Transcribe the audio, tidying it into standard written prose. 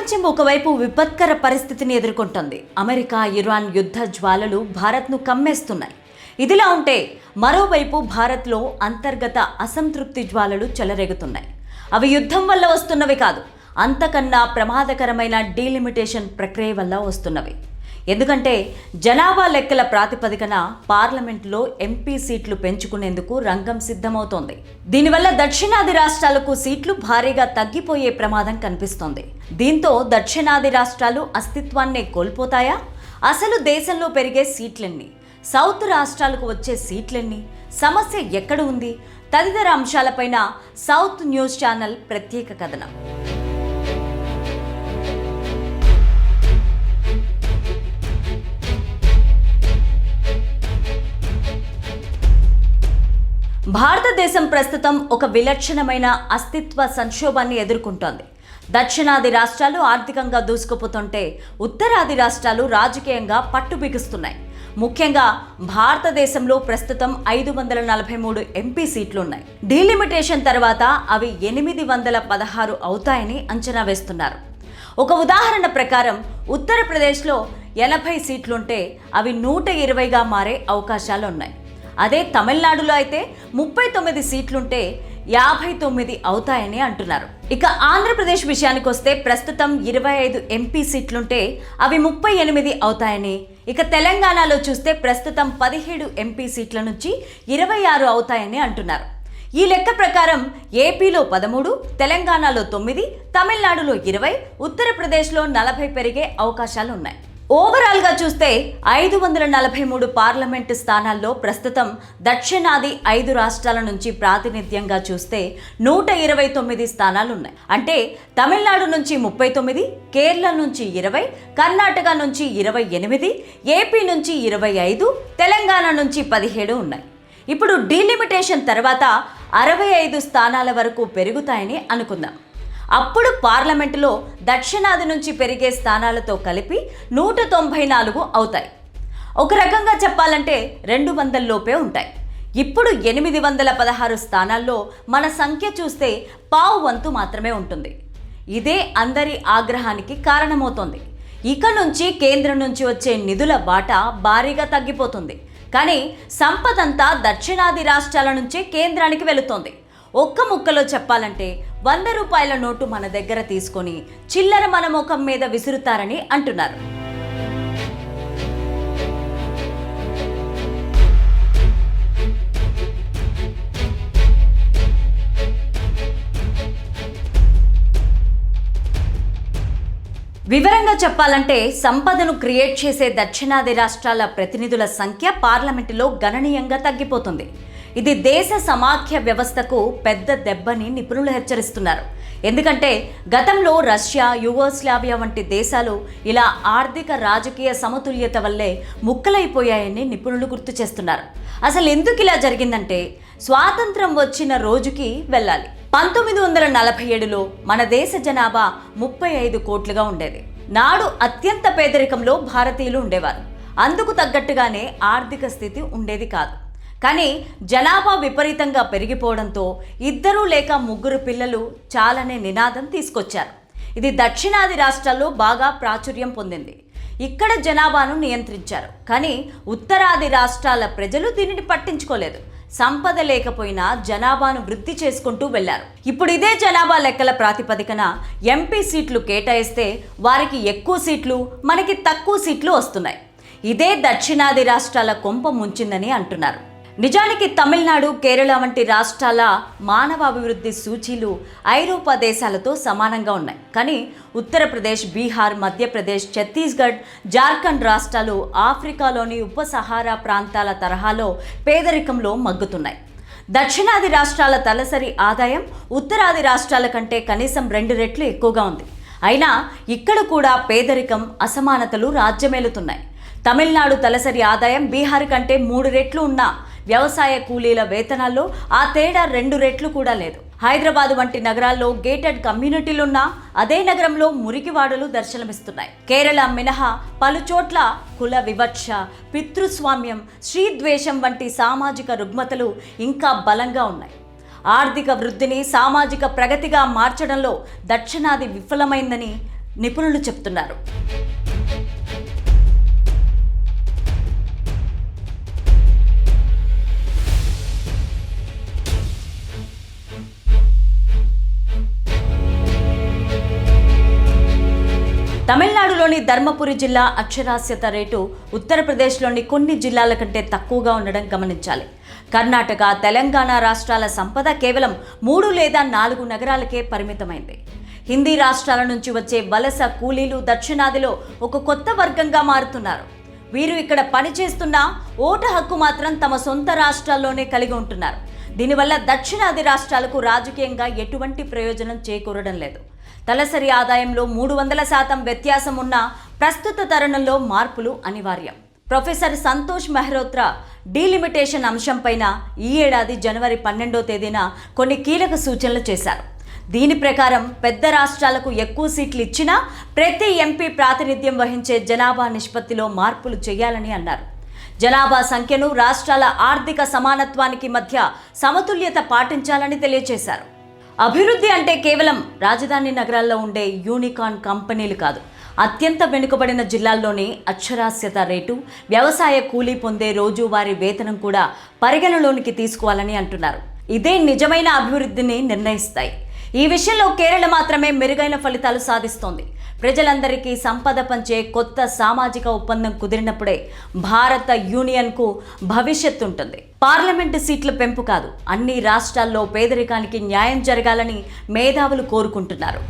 ప్రపంచం ఒకవైపు విపత్కర పరిస్థితిని ఎదుర్కొంటోంది. అమెరికా ఇరాన్ యుద్ధ జ్వాలలు భారత్ను కమ్మేస్తున్నాయి. ఇదిలా ఉంటే మరోవైపు భారత్లో అంతర్గత అసంతృప్తి జ్వాలలు చెలరేగుతున్నాయి. అవి యుద్ధం వల్ల వస్తున్నవి కాదు, అంతకన్నా ప్రమాదకరమైన డీలిమిటేషన్ ప్రక్రియ వల్ల వస్తున్నవి. ఎందుకంటే జనాభా లెక్కల ప్రాతిపదికన పార్లమెంట్లో ఎంపీ సీట్లు పెంచుకునేందుకు రంగం సిద్ధమవుతోంది. దీనివల్ల దక్షిణాది రాష్ట్రాలకు సీట్లు భారీగా తగ్గిపోయే ప్రమాదం కనిపిస్తోంది. దీంతో దక్షిణాది రాష్ట్రాలు అస్తిత్వాన్నే కోల్పోతాయా? అసలు దేశంలో పెరిగే సీట్లెన్ని? సౌత్ రాష్ట్రాలకు వచ్చే సీట్లెన్ని? సమస్య ఎక్కడ ఉంది? తదితర అంశాలపైన సౌత్ న్యూస్ ఛానల్ ప్రత్యేక కథనం. భారతదేశం ప్రస్తుతం ఒక విలక్షణమైన అస్తిత్వ సంక్షోభాన్ని ఎదుర్కొంటోంది. దక్షిణాది రాష్ట్రాలు ఆర్థికంగా దూసుకుపోతుంటే ఉత్తరాది రాష్ట్రాలు రాజకీయంగా పట్టు బిగుస్తున్నాయి. ముఖ్యంగా భారతదేశంలో ప్రస్తుతం 543 ఎంపీ సీట్లున్నాయి. డీలిమిటేషన్ తర్వాత అవి 816 అవుతాయని అంచనా వేస్తున్నారు. ఒక ఉదాహరణ ప్రకారం ఉత్తరప్రదేశ్లో 80 సీట్లుంటే అవి 120గా మారే అవకాశాలు ఉన్నాయి. అదే తమిళనాడులో అయితే 39 సీట్లుంటే 59 అవుతాయని అంటున్నారు. ఇక ఆంధ్రప్రదేశ్ విషయానికి వస్తే ప్రస్తుతం 25 ఎంపీ సీట్లుంటే అవి 38 అవుతాయని, ఇక తెలంగాణలో చూస్తే ప్రస్తుతం 17 ఎంపీ సీట్ల నుంచి 26 అవుతాయని అంటున్నారు. ఈ లెక్క ప్రకారం ఏపీలో 13, తెలంగాణలో 9, తమిళనాడులో 20, ఉత్తరప్రదేశ్లో 40 పెరిగే అవకాశాలు ఉన్నాయి. ఓవరాల్గా చూస్తే 543 పార్లమెంటు స్థానాల్లో ప్రస్తుతం దక్షిణాది 5 రాష్ట్రాల నుంచి ప్రాతినిధ్యంగా చూస్తే 129 స్థానాలున్నాయి. అంటే తమిళనాడు నుంచి 39, కేరళ నుంచి 20, కర్ణాటక నుంచి 28, ఏపీ నుంచి 25, తెలంగాణ నుంచి 17 ఉన్నాయి. ఇప్పుడు డీలిమిటేషన్ తర్వాత 65 స్థానాల వరకు పెరుగుతాయని అనుకుందాం. అప్పుడు పార్లమెంటులో దక్షిణాది నుంచి పెరిగే స్థానాలతో కలిపి 194 అవుతాయి. ఒక రకంగా చెప్పాలంటే 200 లోపే ఉంటాయి. ఇప్పుడు 816 స్థానాల్లో మన సంఖ్య చూస్తే పావు వంతు మాత్రమే ఉంటుంది. ఇదే అందరి ఆగ్రహానికి కారణమవుతోంది. ఇక నుంచి కేంద్రం నుంచి వచ్చే నిధుల వాటా భారీగా తగ్గిపోతుంది. కానీ సంపదంతా దక్షిణాది రాష్ట్రాల నుంచే కేంద్రానికి వెళుతోంది. ఒక్క ముక్కలో చెప్పాలంటే 100 రూపాయల నోటు మన దగ్గర తీసుకొని చిల్లర మన ముఖం మీద విసురుతారని అంటున్నారు. వివరంగా చెప్పాలంటే సంపదను క్రియేట్ చేసే దక్షిణాది రాష్ట్రాల ప్రతినిధుల సంఖ్య పార్లమెంటులో గణనీయంగా తగ్గిపోతుంది. ఇది దేశ సమాఖ్య వ్యవస్థకు పెద్ద దెబ్బని నిపుణులు హెచ్చరిస్తున్నారు. ఎందుకంటే గతంలో రష్యా, యుగోస్లావియా వంటి దేశాలు ఇలా ఆర్థిక రాజకీయ సమతుల్యత వల్లే ముక్కలైపోయాయని నిపుణులు గుర్తు చేస్తున్నారు. అసలు ఎందుకు ఇలా జరిగిందంటే స్వాతంత్రం వచ్చిన రోజుకి వెళ్ళాలి. 1947లో మన దేశ జనాభా 35 కోట్లుగా ఉండేది. నాడు అత్యంత పేదరికంలో భారతీయులు ఉండేవారు. అందుకు తగ్గట్టుగానే ఆర్థిక స్థితి ఉండేది కాదు. కానీ జనాభా విపరీతంగా పెరిగిపోవడంతో 2 లేక 3 పిల్లలు చాలనే నినాదం తీసుకొచ్చారు. ఇది దక్షిణాది రాష్ట్రాల్లో బాగా ప్రాచుర్యం పొందింది. ఇక్కడ జనాభాను నియంత్రించారు. కానీ ఉత్తరాది రాష్ట్రాల ప్రజలు దీనిని పట్టించుకోలేదు. సంపద లేకపోయినా జనాభాను వృద్ధి చేసుకుంటూ వెళ్లారు. ఇప్పుడు ఇదే జనాభా లెక్కల ప్రాతిపదికన ఎంపీ సీట్లు కేటాయిస్తే వారికి ఎక్కువ సీట్లు, మనకి తక్కువ సీట్లు వస్తున్నాయి. ఇదే దక్షిణాది రాష్ట్రాల కొంప ముంచిందని అంటున్నారు. నిజానికి తమిళనాడు, కేరళ వంటి రాష్ట్రాల మానవాభివృద్ధి సూచీలు ఐరోపా దేశాలతో సమానంగా ఉన్నాయి. కానీ ఉత్తరప్రదేశ్, బీహార్, మధ్యప్రదేశ్, ఛత్తీస్గఢ్, జార్ఖండ్ రాష్ట్రాలు ఆఫ్రికాలోని ఉపసహారా ప్రాంతాల తరహాలో పేదరికంలో మగ్గుతున్నాయి. దక్షిణాది రాష్ట్రాల తలసరి ఆదాయం ఉత్తరాది రాష్ట్రాల కంటే కనీసం 2 రెట్లు ఎక్కువగా ఉంది. అయినా ఇక్కడ కూడా పేదరికం, అసమానతలు రాజ్యమేలుతున్నాయి. తమిళనాడు తలసరి ఆదాయం బీహార్ కంటే 3 రెట్లు ఉన్నా వ్యవసాయ కూలీల వేతనాల్లో ఆ తేడా 2 రెట్లు కూడా లేదు. హైదరాబాద్ వంటి నగరాల్లో గేటెడ్ కమ్యూనిటీలున్నా అదే నగరంలో మురికివాడలు దర్శనమిస్తున్నాయి. కేరళ మినహా పలు చోట్ల కుల వివక్ష, పితృస్వామ్యం, స్త్రీద్వేషం వంటి సామాజిక రుగ్మతలు ఇంకా బలంగా ఉన్నాయి. ఆర్థిక వృద్ధిని సామాజిక ప్రగతిగా మార్చడంలో దక్షిణాది విఫలమైందని నిపుణులు చెప్తున్నారు. తమిళనాడులోని ధర్మపురి జిల్లా అక్షరాస్యత రేటు ఉత్తరప్రదేశ్లోని కొన్ని జిల్లాల కంటే తక్కువగా ఉండడం గమనించాలి. కర్ణాటక, తెలంగాణ రాష్ట్రాల సంపద కేవలం 3 లేదా 4 నగరాలకే పరిమితమైంది. హిందీ రాష్ట్రాల నుంచి వచ్చే వలస కూలీలు దక్షిణాదిలో ఒక కొత్త వర్గంగా మారుతున్నారు. వీరు ఇక్కడ పనిచేస్తున్న ఓటు హక్కు మాత్రం తమ సొంత రాష్ట్రాల్లోనే కలిగి ఉంటున్నారు. దీనివల్ల దక్షిణాది రాష్ట్రాలకు రాజకీయంగా ఎటువంటి ప్రయోజనం చేకూరడం లేదు. తలసరి ఆదాయంలో 300% వ్యత్యాసం ఉన్న ప్రస్తుత తరుణంలో మార్పులు అనివార్యం. ప్రొఫెసర్ సంతోష్ మెహ్రోత్రా డీలిమిటేషన్ అంశంపైన ఈ ఏడాది జనవరి 12వ తేదీన కొన్ని కీలక సూచనలు చేశారు. దీని ప్రకారం పెద్ద రాష్ట్రాలకు ఎక్కువ సీట్లు ఇచ్చినా ప్రతి ఎంపీ ప్రాతినిధ్యం వహించే జనాభా నిష్పత్తిలో మార్పులు చేయాలని అన్నారు. జనాభా సంఖ్యను రాష్ట్రాల ఆర్థిక సమానత్వానికి మధ్య సమతుల్యత పాటించాలని తెలియజేశారు. అభివృద్ధి అంటే కేవలం రాజధాని నగరాల్లో ఉండే యూనికార్న్ కంపెనీలు కాదు. అత్యంత వెనుకబడిన జిల్లాల్లోనే అక్షరాస్యత రేటు, వ్యవసాయ కూలీ పొందే రోజువారీ వేతనం కూడా పరిగణలోనికి తీసుకోవాలని అంటున్నారు. ఇదే నిజమైన అభివృద్ధిని నిర్ణయిస్తాయి. ఈ విషయంలో కేరళ మాత్రమే మెరుగైన ఫలితాలు సాధిస్తోంది. ప్రజలందరికీ సంపద పంచే కొత్త సామాజిక ఒప్పందం కుదిరినప్పుడే భారత యూనియన్కు భవిష్యత్తు ఉంటుంది. పార్లమెంటు సీట్ల పెంపు కాదు, అన్ని రాష్ట్రాల్లో పేదరికానికి న్యాయం జరగాలని మేధావులు కోరుకుంటున్నారు.